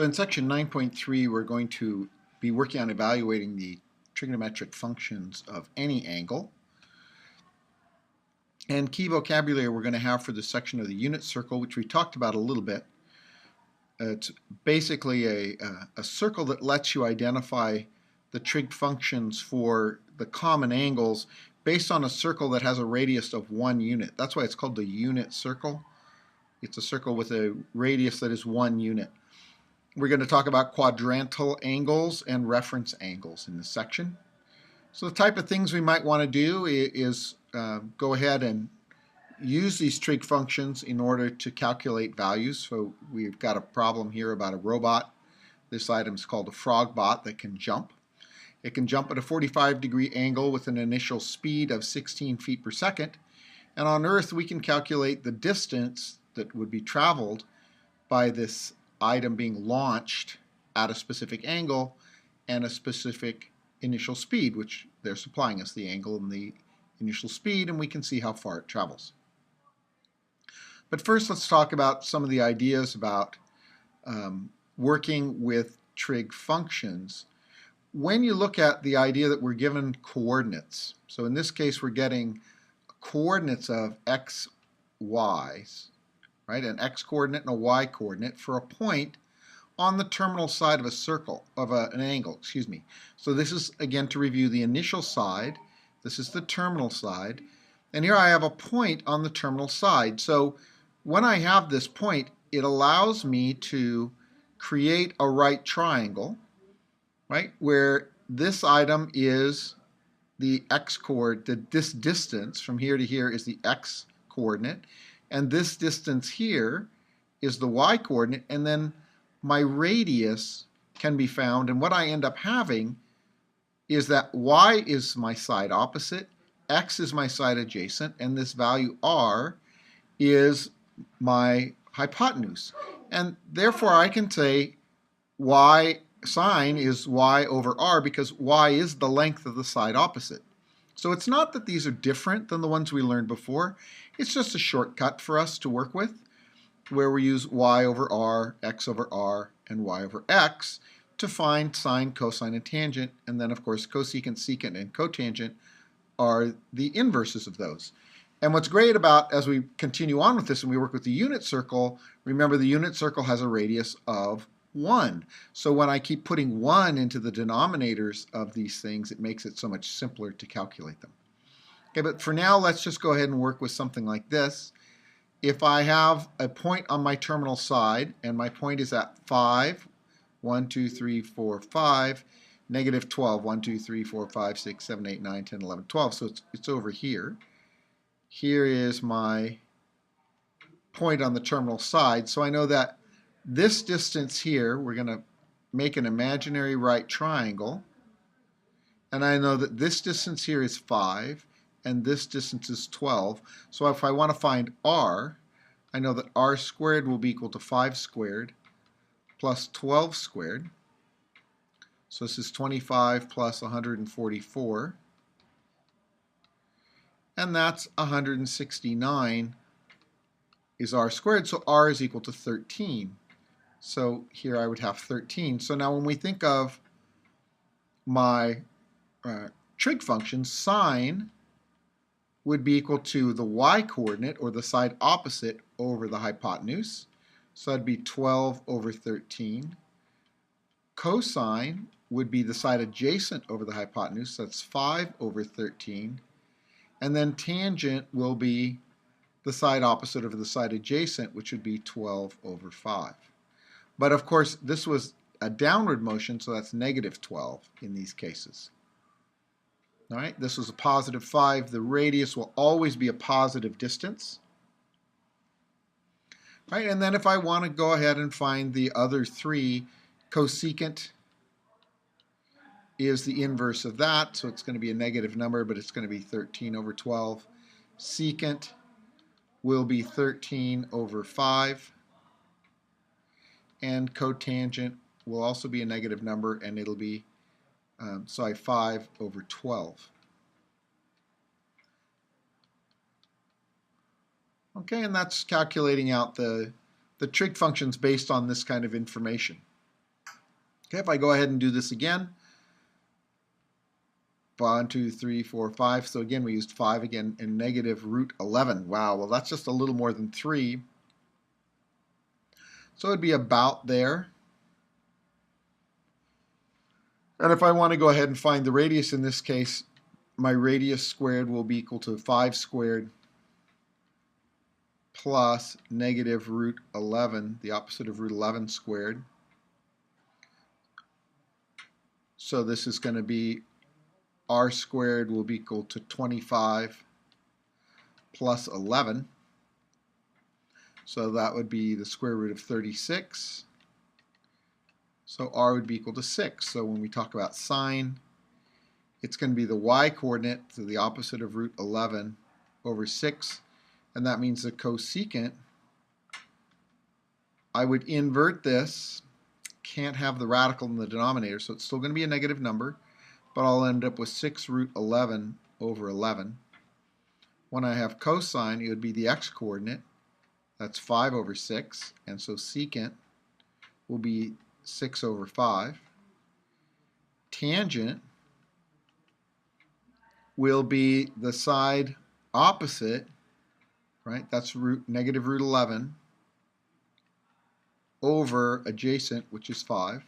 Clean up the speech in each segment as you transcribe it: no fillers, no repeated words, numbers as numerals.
So in section 9.3, we're going to be working on evaluating the trigonometric functions of any angle. And key vocabulary we're going to have for this section of the unit circle, which we talked about a little bit. It's basically a circle that lets you identify the trig functions for the common angles based on a circle that has a radius of 1 unit. That's why it's called the unit circle. It's a circle with a radius that is 1 unit. We're going to talk about quadrantal angles and reference angles in this section. So the type of things we might want to do is go ahead and use these trig functions in order to calculate values. So we've got a problem here about a robot. This item is called a frog bot that can jump. It can jump at a 45-degree angle with an initial speed of 16 feet per second. And on Earth, we can calculate the distance that would be traveled by this item being launched at a specific angle and a specific initial speed, which they're supplying us the angle and the initial speed, and we can see how far it travels. But first, let's talk about some of the ideas about working with trig functions. When you look at the idea that we're given coordinates, so in this case we're getting coordinates of x, y's, right? An x coordinate and a y coordinate for a point on the terminal side of a circle, of an angle, excuse me. So this is, again, to review the initial side. This is the terminal side. And here I have a point on the terminal side. So when I have this point, it allows me to create a right triangle, right, where this item is the x coordinate, this distance from here to here is the x coordinate, and this distance here is the y coordinate, and then my radius can be found, and what I end up having is that y is my side opposite, x is my side adjacent, and this value r is my hypotenuse. And therefore I can say y sine is y over r because y is the length of the side opposite. So it's not that these are different than the ones we learned before. It's just a shortcut for us to work with, where we use y over r, x over r, and y over x to find sine, cosine, and tangent. And then, of course, cosecant, secant, and cotangent are the inverses of those. And what's great about, as we continue on with this and we work with the unit circle, remember the unit circle has a radius of 1. So when I keep putting 1 into the denominators of these things, it makes it so much simpler to calculate them. Okay, but for now, let's just go ahead and work with something like this. If I have a point on my terminal side, and my point is at 5, 1, 2, 3, 4, 5, negative 12, 1, 2, 3, 4, 5, 6, 7, 8, 9, 10, 11, 12, so it's over here. Here is my point on the terminal side, so I know that this distance here, we're going to make an imaginary right triangle, and I know that this distance here is 5, and this distance is 12. So if I want to find r, I know that r squared will be equal to 5 squared plus 12 squared. So this is 25 plus 144, and that's 169 is r squared, so r is equal to 13. So here I would have 13. So now when we think of my trig function, sine would be equal to the y coordinate, or the side opposite, over the hypotenuse. So that'd be 12 over 13. Cosine would be the side adjacent over the hypotenuse. That's 5 over 13. And then tangent will be the side opposite over the side adjacent, which would be 12 over 5. But of course, this was a downward motion, so that's negative 12 in these cases. All right, this was a positive 5. The radius will always be a positive distance. All right, and then if I want to go ahead and find the other three, cosecant is the inverse of that, so it's going to be a negative number, but it's going to be 13 over 12. Secant will be 13 over 5. And cotangent will also be a negative number, and it'll be 5 over 12. Okay, and that's calculating out the trig functions based on this kind of information. Okay, if I go ahead and do this again, 1, 2, 3, 4, 5. So again, we used 5 again, and negative root 11. Wow, well that's just a little more than 3. So it'd be about there. And if I want to go ahead and find the radius in this case, my radius squared will be equal to 5 squared plus negative root 11, the opposite of root 11 squared. So this is going to be r squared will be equal to 25 plus 11. So that would be the square root of 36. So r would be equal to 6. So when we talk about sine, it's going to be the y-coordinate, so the opposite of root 11 over 6. And that means the cosecant, I would invert this, can't have the radical in the denominator, so it's still going to be a negative number, but I'll end up with 6 root 11 over 11. When I have cosine, it would be the x-coordinate, that's 5 over 6, and so secant will be 6 over 5. Tangent will be the side opposite, right? That's negative root 11 over adjacent, which is 5.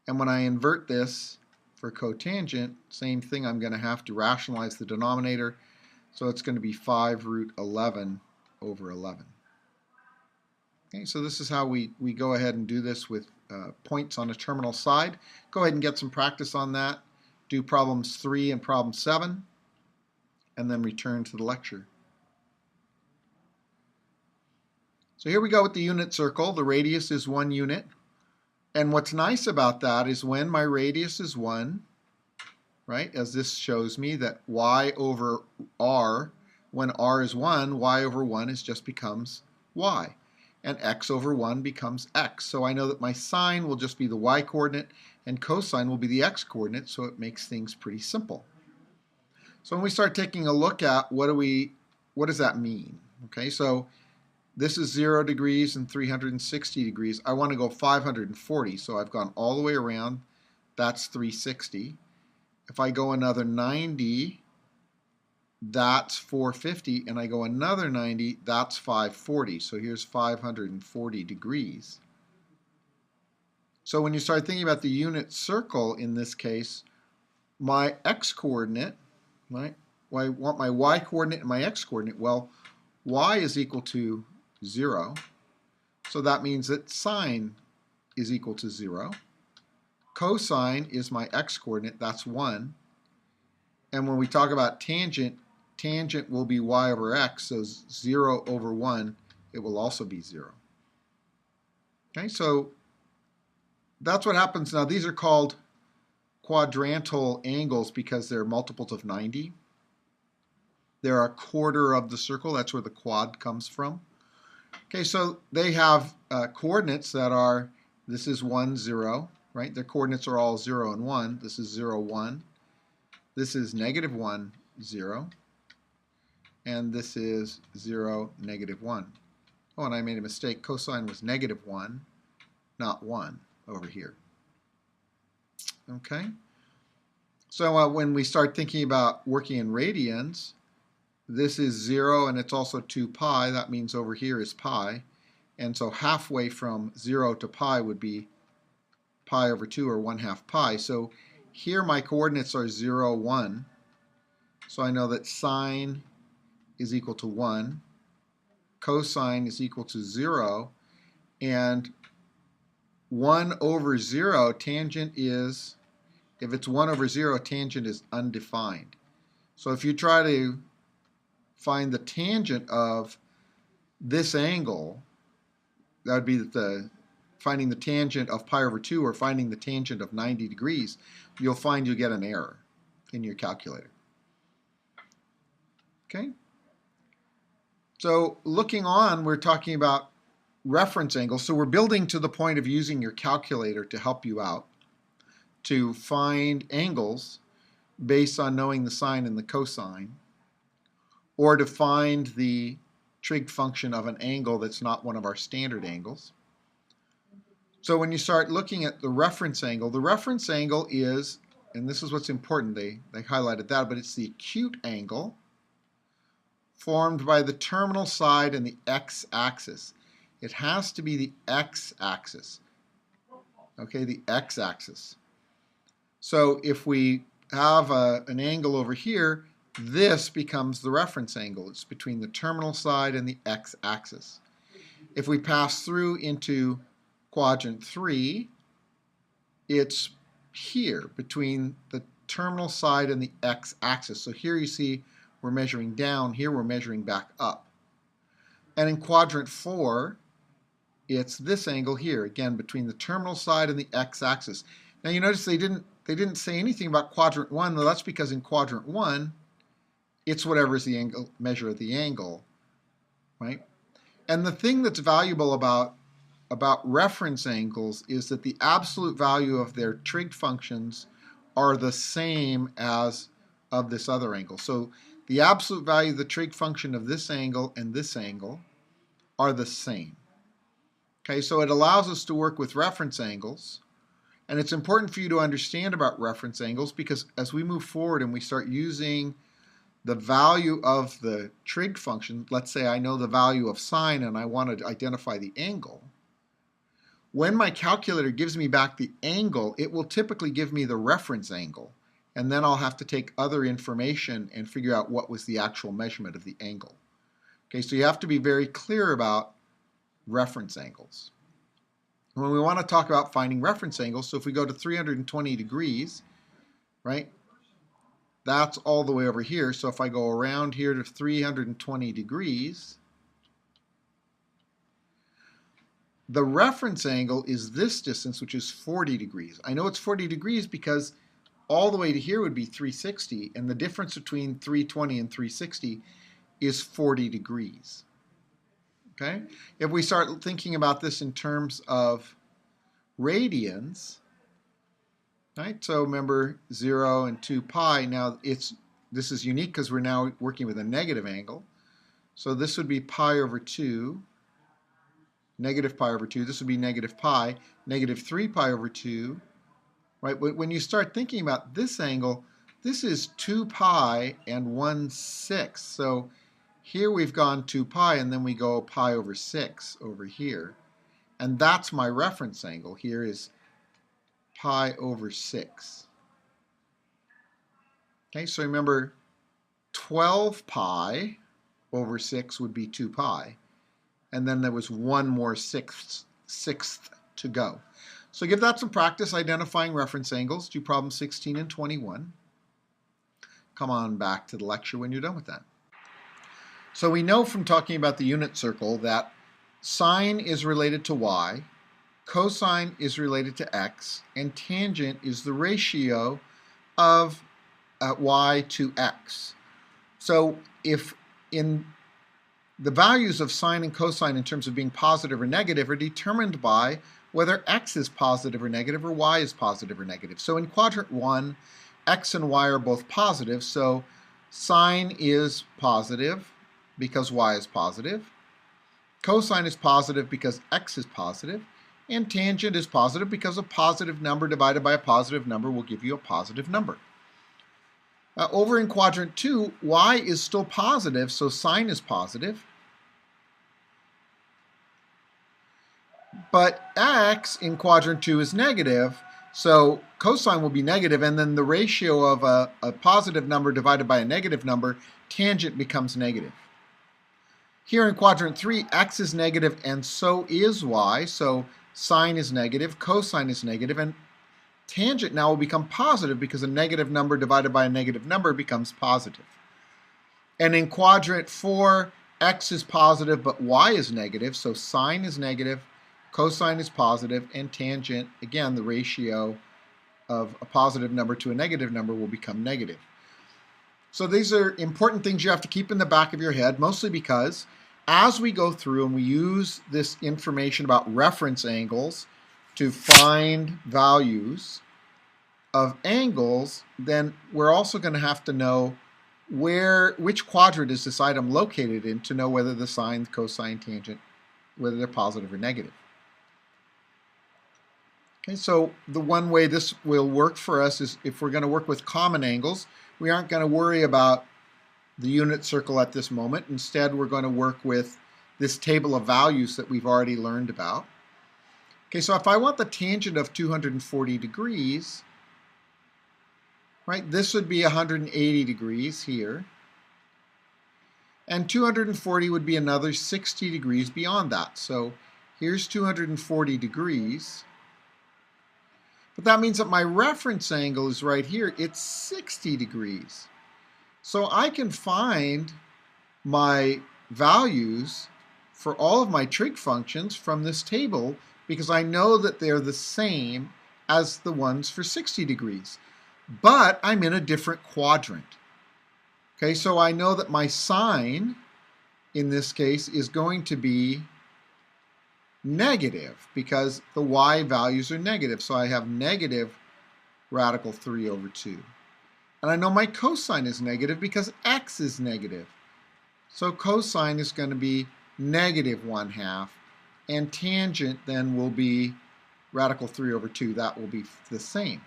And when I invert this for cotangent, same thing, I'm going to have to rationalize the denominator. So it's going to be 5 root 11 over 11. Okay, so this is how we go ahead and do this with points on a terminal side. Go ahead and get some practice on that. Do problems 3 and problem 7, and then return to the lecture. So here we go with the unit circle. The radius is 1 unit. And what's nice about that is when my radius is 1, right, as this shows me that y over r, when r is 1, y over 1 just becomes y. And x over 1 becomes x. So I know that my sine will just be the y-coordinate and cosine will be the x-coordinate, so it makes things pretty simple. So when we start taking a look at what does that mean? Okay, so this is 0 degrees and 360 degrees. I want to go 540, so I've gone all the way around. That's 360. If I go another 90, that's 450, and I go another 90, that's 540. So here's 540 degrees. So when you start thinking about the unit circle in this case, my x-coordinate, right? Well, I want my y-coordinate and my x-coordinate. Well, y is equal to 0. So that means that sine is equal to 0. Cosine is my x-coordinate, that's 1. And when we talk about tangent, tangent will be y over x, so 0 over 1, it will also be 0. Okay, so that's what happens now. These are called quadrantal angles because they're multiples of 90. They're a quarter of the circle. That's where the quad comes from. Okay, so they have coordinates that are, this is 1, 0, right? Their coordinates are all 0 and 1. This is 0, 1. This is negative 1, 0. And this is 0, negative 1. Oh, and I made a mistake. Cosine was negative 1, not 1 over here. Okay? So when we start thinking about working in radians, this is 0 and it's also 2 pi. That means over here is pi. And so halfway from 0 to pi would be pi over 2 or 1/2 pi. So here my coordinates are 0, 1. So I know that sine is equal to 1. Cosine is equal to 0. And 1 over 0, tangent is, if it's 1 over 0, tangent is undefined. So if you try to find the tangent of this angle, that would be finding the tangent of pi over 2 or finding the tangent of 90 degrees, you'll find you get an error in your calculator. Okay? So looking on, we're talking about reference angles. So we're building to the point of using your calculator to help you out to find angles based on knowing the sine and the cosine, or to find the trig function of an angle that's not one of our standard angles. So when you start looking at the reference angle is, and this is what's important, they highlighted that, but it's the acute angle formed by the terminal side and the x-axis. It has to be the x-axis. Okay, the x-axis. So if we have an angle over here, this becomes the reference angle. It's between the terminal side and the x-axis. If we pass through into quadrant 3, it's here between the terminal side and the x-axis. So here you see we're measuring down, here we're measuring back up. And in quadrant 4, it's this angle here, again between the terminal side and the x-axis. Now you notice they didn't say anything about quadrant 1. Well, that's because in quadrant 1, it's whatever is the angle, measure of the angle, right? And the thing that's valuable about reference angles is that the absolute value of their trig functions are the same as of this other angle. So the absolute value of the trig function of this angle and this angle are the same. Okay, so it allows us to work with reference angles, and it's important for you to understand about reference angles because as we move forward and we start using the value of the trig function, let's say I know the value of sine and I want to identify the angle, when my calculator gives me back the angle, it will typically give me the reference angle, and then I'll have to take other information and figure out what was the actual measurement of the angle. Okay, so you have to be very clear about reference angles. When we want to talk about finding reference angles, so if we go to 320 degrees, right, that's all the way over here. So if I go around here to 320 degrees, the reference angle is this distance, which is 40 degrees. I know it's 40 degrees because all the way to here would be 360, and the difference between 320 and 360 is 40 degrees. Okay? If we start thinking about this in terms of radians, right? So remember 0 and 2 pi. Now this is unique because we're now working with a negative angle. So this would be pi over 2, negative pi over 2. This would be negative pi, negative 3 pi over 2. Right? But when you start thinking about this angle, this is 2 pi and 1/6. So here we've gone 2 pi, and then we go pi over 6 over here. And that's my reference angle. Here is pi over 6. Okay, so remember 12 pi over 6 would be 2 pi. And then there was one more sixth to go. So give that some practice identifying reference angles. Do problem 16 and 21. Come on back to the lecture when you're done with that. So we know from talking about the unit circle that sine is related to y, cosine is related to x, and tangent is the ratio of y to x. So if in the values of sine and cosine in terms of being positive or negative are determined by whether x is positive or negative or y is positive or negative. So in quadrant 1, x and y are both positive, so sine is positive because y is positive, cosine is positive because x is positive, and tangent is positive because a positive number divided by a positive number will give you a positive number. Over in quadrant 2, y is still positive, so sine is positive. But x in quadrant 2 is negative, so cosine will be negative, and then the ratio of a positive number divided by a negative number, tangent becomes negative. Here in quadrant 3, x is negative and so is y, so sine is negative, cosine is negative, and tangent now will become positive because a negative number divided by a negative number becomes positive. And in quadrant 4, x is positive but y is negative, so sine is negative, cosine is positive, and tangent, again, the ratio of a positive number to a negative number will become negative. So these are important things you have to keep in the back of your head, mostly because as we go through and we use this information about reference angles to find values of angles, then we're also going to have to know which quadrant is this item located in to know whether the sine, cosine, tangent, whether they're positive or negative. Okay, so the one way this will work for us is if we're going to work with common angles, we aren't going to worry about the unit circle at this moment. Instead, we're going to work with this table of values that we've already learned about. Okay, so if I want the tangent of 240 degrees, right, this would be 180 degrees here. And 240 would be another 60 degrees beyond that. So here's 240 degrees. But that means that my reference angle is right here. It's 60 degrees. So I can find my values for all of my trig functions from this table because I know that they're the same as the ones for 60 degrees. But I'm in a different quadrant. Okay, so I know that my sine in this case is going to be negative because the y values are negative. So I have negative radical 3 over 2. And I know my cosine is negative because x is negative. So cosine is going to be negative 1/2. And tangent then will be radical 3 over 2. That will be the same.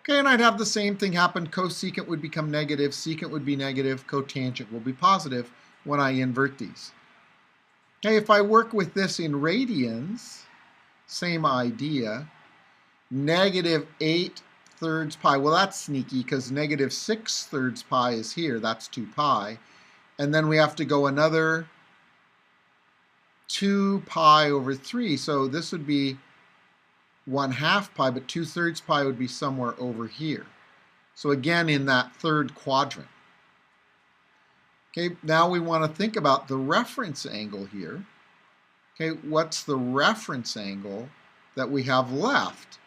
Okay, and I'd have the same thing happen. Cosecant would become negative, secant would be negative, cotangent will be positive when I invert these. Okay, if I work with this in radians, same idea. Negative 8/3 pi. Well, that's sneaky because negative 6/3 pi is here. That's 2 pi. And then we have to go another 2 pi over 3. So this would be 1/2 pi, but 2/3 pi would be somewhere over here. So again, in that third quadrant. Okay, now we want to think about the reference angle here. Okay, what's the reference angle that we have left?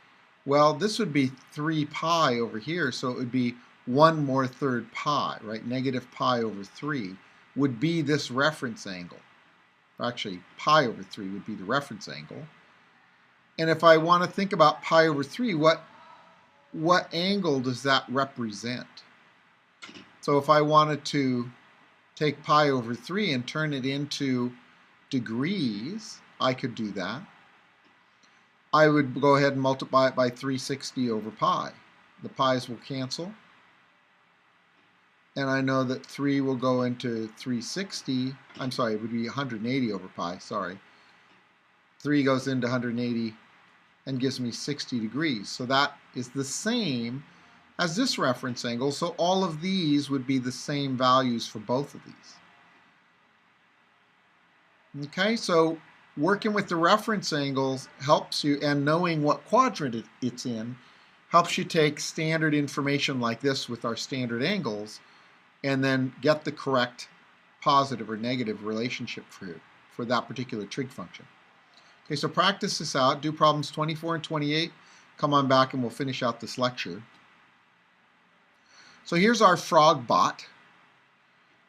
Well, this would be 3 pi over here, so it would be 1 more third pi, right? Negative pi over 3 would be this reference angle. Actually, pi over 3 would be the reference angle. And if I want to think about pi over 3, what angle does that represent? So if I wanted to take pi over 3 and turn it into degrees, I could do that. I would go ahead and multiply it by 360 over pi. The pi's will cancel. And I know that 3 will go into 360. I'm sorry, it would be 180 over pi, sorry. 3 goes into 180 and gives me 60 degrees. So that is the same as this reference angle. So all of these would be the same values for both of these. Okay, so working with the reference angles helps you, and knowing what quadrant it's in, helps you take standard information like this with our standard angles and then get the correct positive or negative relationship for that particular trig function. Okay, so practice this out. Do problems 24 and 28. Come on back and we'll finish out this lecture. So here's our frog bot.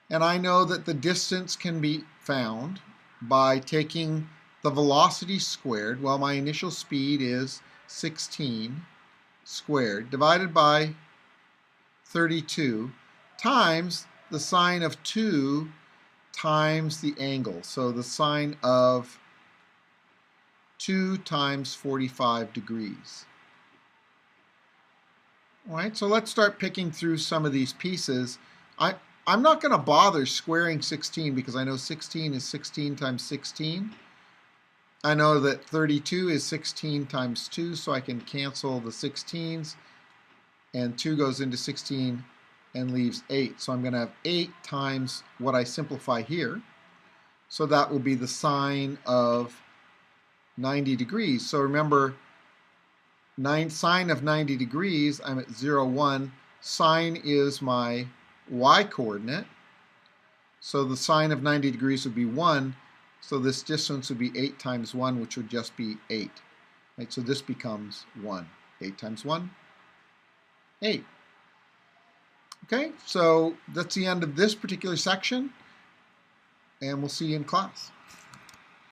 And I know that the distance can be found by taking the velocity squared. Well, my initial speed is 16 squared divided by 32 times the sine of 2 times the angle. So the sine of 2 times 45 degrees. All right, so let's start picking through some of these pieces. I'm not going to bother squaring 16 because I know 16 is 16 times 16. I know that 32 is 16 times 2, so I can cancel the 16s. And 2 goes into 16 and leaves 8. So I'm going to have 8 times what I simplify here. So that will be the sine of 90 degrees. So remember, sine of 90 degrees, I'm at 0, 1. Sine is my y-coordinate. So the sine of 90 degrees would be 1. So this distance would be 8 times 1, which would just be 8. Right? So this becomes 1. 8 times 1, 8. Okay, so that's the end of this particular section, and we'll see you in class.